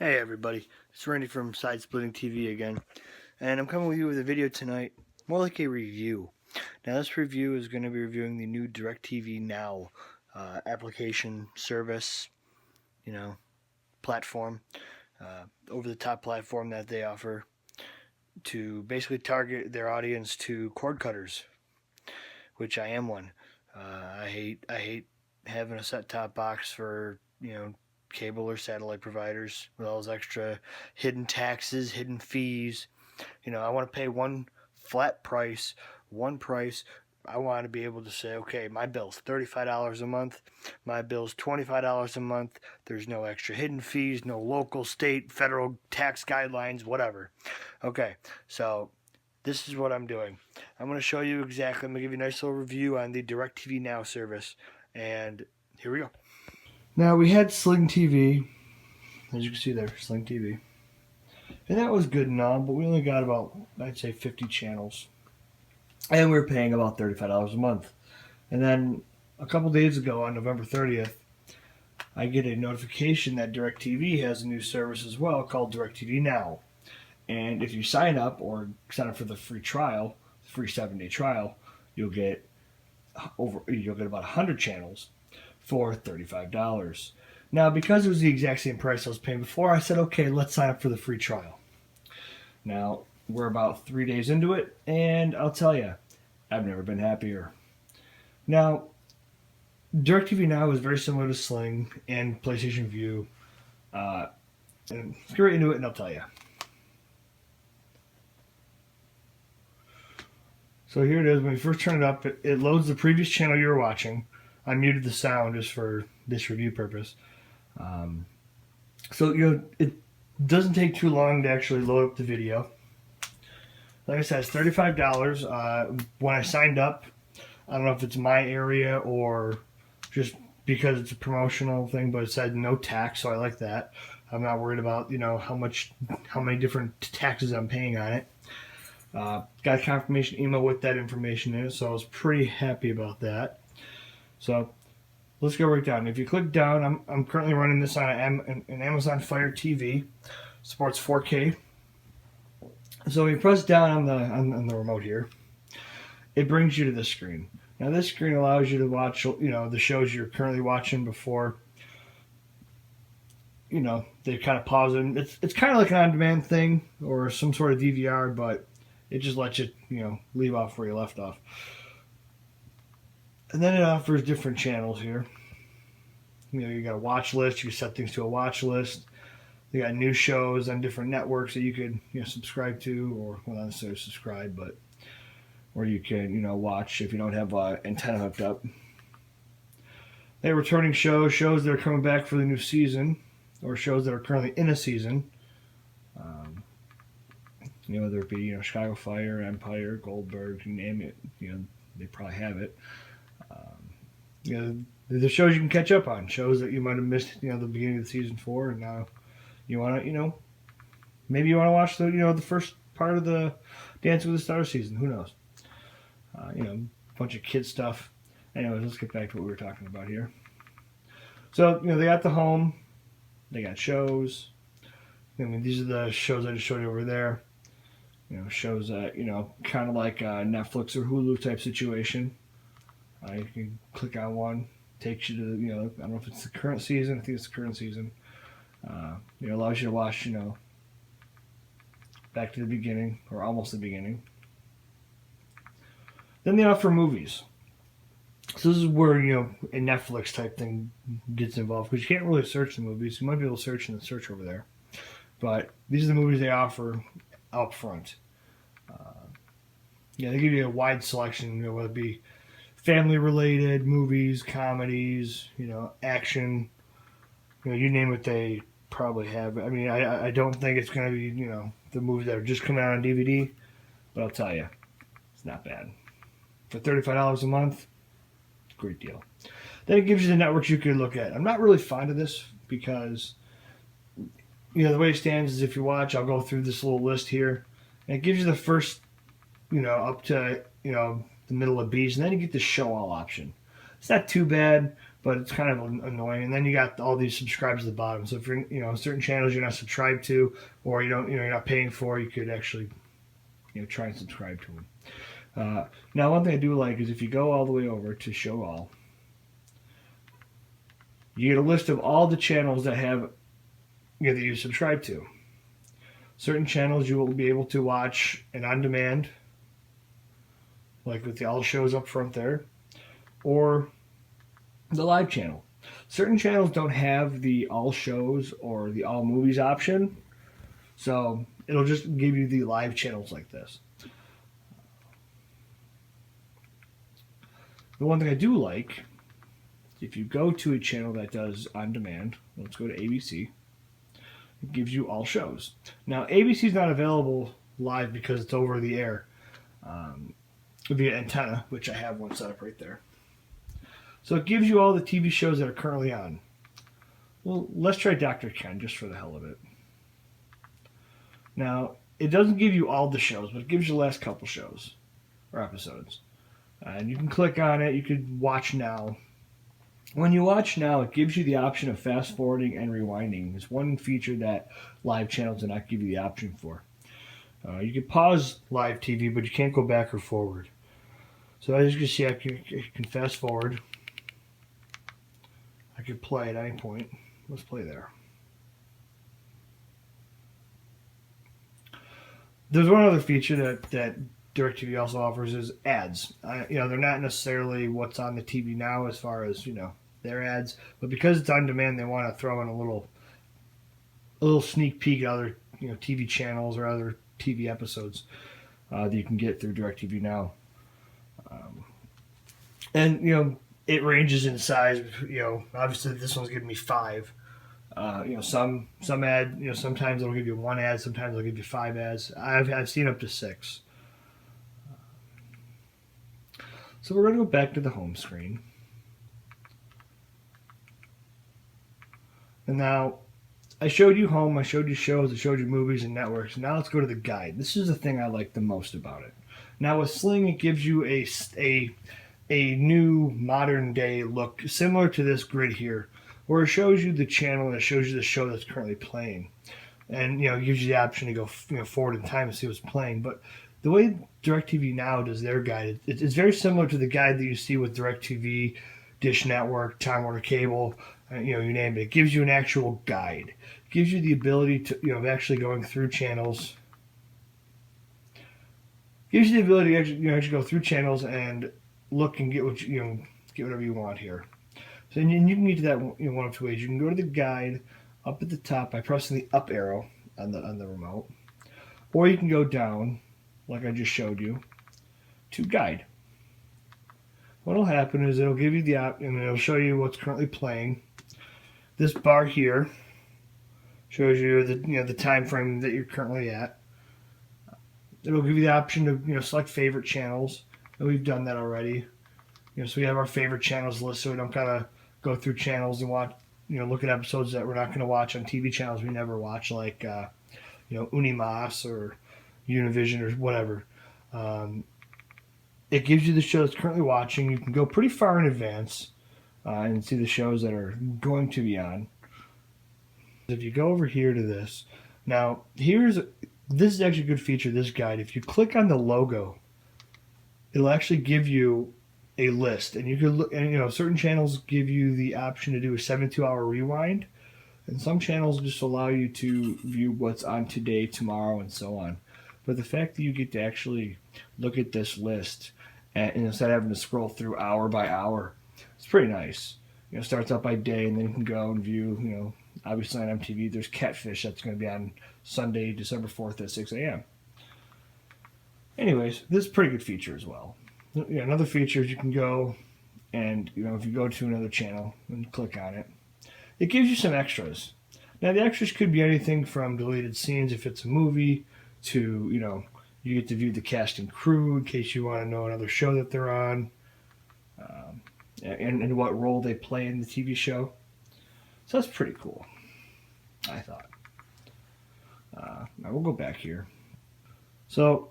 Hey everybody, it's Randy from SideSplitting TV again, and I'm coming with you with a video tonight, more like a review. Now this review is going to be reviewing the new DirecTV NOW application, service, platform, over-the-top platform that they offer to basically target their audience to cord cutters, which I am one. I hate having a set-top box for cable or satellite providers with all those extra hidden taxes, hidden fees. I want to pay one flat price, one price. I want to be able to say, okay, my bill's $35 a month, my bill's $25 a month. There's no extra hidden fees, no local, state, federal tax guidelines, whatever. Okay, so this is what I'm doing. I'm going to show you exactly. I'm going to give you a nice little review on the DirecTV Now service, and here we go. Now we had Sling TV, as you can see there, Sling TV. And that was good and all, but we only got about, I'd say, 50 channels. And we were paying about $35 a month. And then a couple days ago, on November 30th, I get a notification that DirecTV has a new service as well called DirecTV Now. And if you sign up or sign up for the free trial, free 7-day trial, you'll get about 100 channels for $35. Now, because it was the exact same price I was paying before, I said, okay, let's sign up for the free trial. Now, we're about 3 days into it, and I'll tell you, I've never been happier. Now, DirecTV Now is very similar to Sling and PlayStation View. And let's get right into it, and I'll tell you. So here it is. When you first turn it up, it loads the previous channel you were watching. I muted the sound just for this review purpose. So it doesn't take too long to actually load up the video. Like I said, it's $35. When I signed up, I don't know if it's my area or just because it's a promotional thing, but it said no tax, so I like that. I'm not worried about how many different taxes I'm paying on it. Got a confirmation email with that information in it, so I was pretty happy about that. So let's go right down. If you click down, I'm currently running this on an Amazon Fire TV. Supports 4K. So when you press down on the remote here, it brings you to this screen. Now this screen allows you to watch the shows you're currently watching before they kind of pause it. It's kind of like an on-demand thing or some sort of DVR, but it just lets you leave off where you left off. And then it offers different channels here. You got a watch list. You can set things to a watch list. They got new shows on different networks that you could subscribe to, or well, not necessarily subscribe, but or you can watch if you don't have antenna hooked up. They have returning shows that are coming back for the new season, or shows that are currently in a season. Whether it be Chicago Fire, Empire, Goldberg, you name it, they probably have it. The shows you can catch up on, shows that you might have missed, the beginning of the season 4, and now you want to, maybe you want to watch the first part of the Dancing with the Stars season. Who knows? A bunch of kid stuff. Anyways, let's get back to what we were talking about here. So they got the home, they got shows. These are the shows I just showed you over there. Shows that kind of like a Netflix or Hulu type situation. You can click on one, takes you to I don't know if it's the current season. I think it's the current season. Allows you to watch back to the beginning or almost the beginning. Then they offer movies. So this is where a Netflix type thing gets involved, because you can't really search the movies. You might be able to search in the search over there, but these are the movies they offer up front. They give you a wide selection, whether it be family-related movies, comedies, action, you name it, they probably have. I mean, I don't think it's going to be, the movies that are just coming out on DVD, but I'll tell you, it's not bad. For $35 a month, great deal. Then it gives you the networks you can look at. I'm not really fond of this because, the way it stands is if you watch, I'll go through this little list here, and it gives you the first, up to, the middle of B's, and then you get the show all option. It's not too bad, but it's kind of annoying. And then you got all these subscribes at the bottom. So if you're, certain channels you're not subscribed to, or you're not paying for, you could actually, try and subscribe to them. Now, one thing I do like is if you go all the way over to Show All, you get a list of all the channels that have that you subscribe to. Certain channels you will be able to watch an on-demand, like with the all shows up front there, or the live channel. Certain channels don't have the all shows or the all movies option, so it'll just give you the live channels like this. The one thing I do like, if you go to a channel that does on demand, let's go to ABC, it gives you all shows. Now, ABC is not available live because it's over the air via antenna, which I have one set up right there. So it gives you all the TV shows that are currently on. Well, let's try Dr. Ken just for the hell of it. Now, it doesn't give you all the shows, but it gives you the last couple shows or episodes. And you can click on it. You could watch now. When you watch now, it gives you the option of fast forwarding and rewinding. It's one feature that live channels do not give you the option for. You can pause live TV, but you can't go back or forward. So as you can see, I can fast forward. I could play at any point. Let's play there. There's one other feature that DirecTV also offers is ads. They're not necessarily what's on the TV now as far as their ads, but because it's on demand, they want to throw in a little sneak peek at other TV channels or other TV episodes that you can get through DirecTV Now. And it ranges in size. Obviously this one's giving me 5. Some ad, sometimes it'll give you 1 ad, sometimes it'll give you 5 ads. I've seen up to 6. So we're going to go back to the home screen. And now I showed you home, I showed you shows, I showed you movies and networks. Now let's go to the guide. This is the thing I like the most about it. Now with Sling, it gives you a new modern day look similar to this grid here, where it shows you the channel and it shows you the show that's currently playing, and it gives you the option to go forward in time and see what's playing. But the way DirecTV Now does their guide, it's very similar to the guide that you see with DirecTV, Dish Network, Time Warner Cable, you name it. It gives you an actual guide. It gives you the ability to of actually going through channels. Gives you the ability to actually go through channels and look and get what get whatever you want here. So and you can get to that one of 2 ways. You can go to the guide up at the top by pressing the up arrow on the remote, or you can go down like I just showed you to guide. What'll happen is it'll give you the and it'll show you what's currently playing. This bar here shows you the time frame that you're currently at. It'll give you the option to select favorite channels, and we've done that already. So we have our favorite channels list, so we don't kind of go through channels and watch, look at episodes that we're not going to watch on TV channels we never watch, like Unimas or Univision or whatever. It gives you the shows currently watching. You can go pretty far in advance and see the shows that are going to be on. If you go over here to this, now this is actually a good feature, this guide. If you click on the logo, it'll actually give you a list, and you can look, and certain channels give you the option to do a 72-hour rewind, and some channels just allow you to view what's on today, tomorrow, and so on. But the fact that you get to actually look at this list and instead of having to scroll through hour by hour, it's pretty nice. It starts out by day, and then you can go and view, obviously on MTV, there's Catfish that's going to be on Sunday, December 4th at 6 a.m. Anyways, this is a pretty good feature as well. Another feature is you can go and, if you go to another channel and click on it, it gives you some extras. Now, the extras could be anything from deleted scenes if it's a movie to, you get to view the cast and crew in case you want to know another show that they're on, and what role they play in the TV show. So that's pretty cool, I thought. Now we'll go back here. So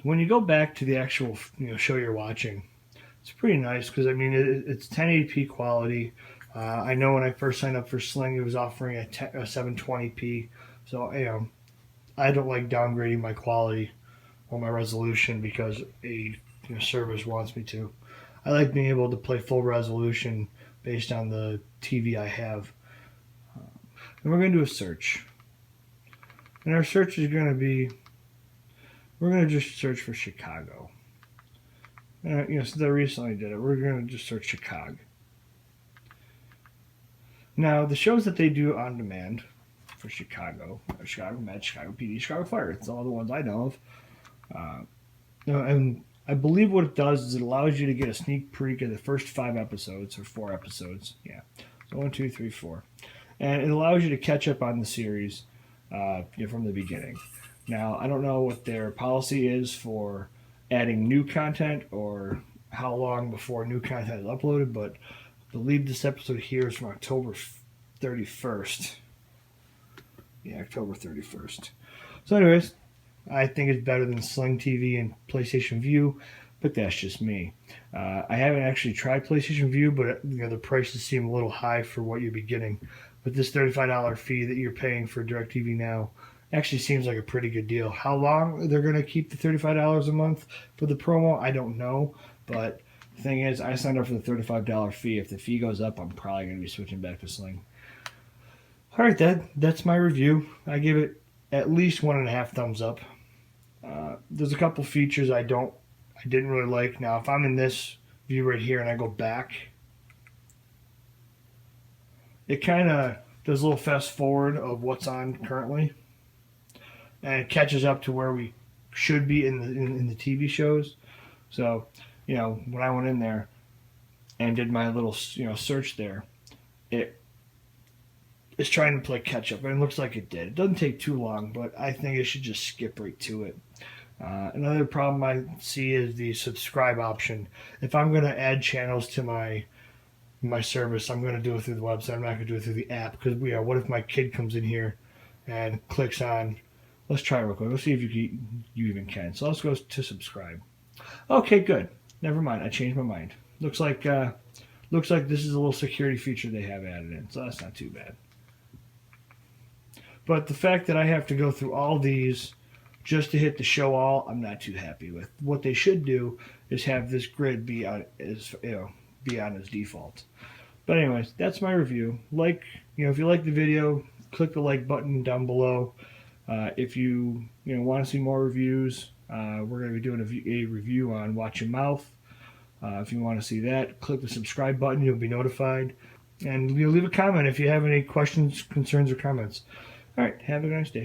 when you go back to the actual show you're watching, It's pretty nice because I mean it's 1080p quality. I know when I first signed up for Sling, it was offering a 720p. So I don't like downgrading my quality or my resolution because a service wants me to. I like being able to play full resolution based on the TV I have. And we're going to do a search. And our search is going to be, we're going to just search for Chicago. Since I recently did it, we're going to just search Chicago. Now, the shows that they do on demand for Chicago, Chicago Med, Chicago PD, Chicago Fire, it's all the ones I know of. And I believe what it does is it allows you to get a sneak peek of the first 5 episodes, or 4 episodes. Yeah, so 1, 2, 3, 4. And it allows you to catch up on the series from the beginning. Now, I don't know what their policy is for adding new content or how long before new content is uploaded, but I believe this episode here is from October 31st. Yeah, October 31st. So anyways, I think it's better than Sling TV and PlayStation Vue, but that's just me. I haven't actually tried PlayStation Vue, but the prices seem a little high for what you'd be getting. But this $35 fee that you're paying for DirecTV Now actually seems like a pretty good deal. How long they're going to keep the $35 a month for the promo, I don't know. But the thing is, I signed up for the $35 fee. If the fee goes up, I'm probably going to be switching back to Sling. All right, that's my review. I give it at least 1.5 thumbs up. There's a couple features I didn't really like. Now, if I'm in this view right here and I go back, it kind of does a little fast forward of what's on currently, and it catches up to where we should be in the TV shows. So, when I went in there and did my little search there, it's trying to play catch up, and it looks like it did. It doesn't take too long, but I think it should just skip right to it. Another problem I see is the subscribe option. If I'm going to add channels to my service, I'm going to do it through the website. I'm not going to do it through the app because what if my kid comes in here and clicks on? Let's try it real quick. Let's see if you even can. So let's go to subscribe. Okay, good. Never mind. I changed my mind. Looks like this is a little security feature they have added in, so that's not too bad. But the fact that I have to go through all these just to hit the show all, I'm not too happy with. What they should do is have this grid be on as default. But anyways, that's my review. If you like the video, click the like button down below. If you want to see more reviews, we're going to be doing a review on Watch Your Mouth. If you want to see that, click the subscribe button. You'll be notified. And leave a comment if you have any questions, concerns, or comments. All right, have a nice day.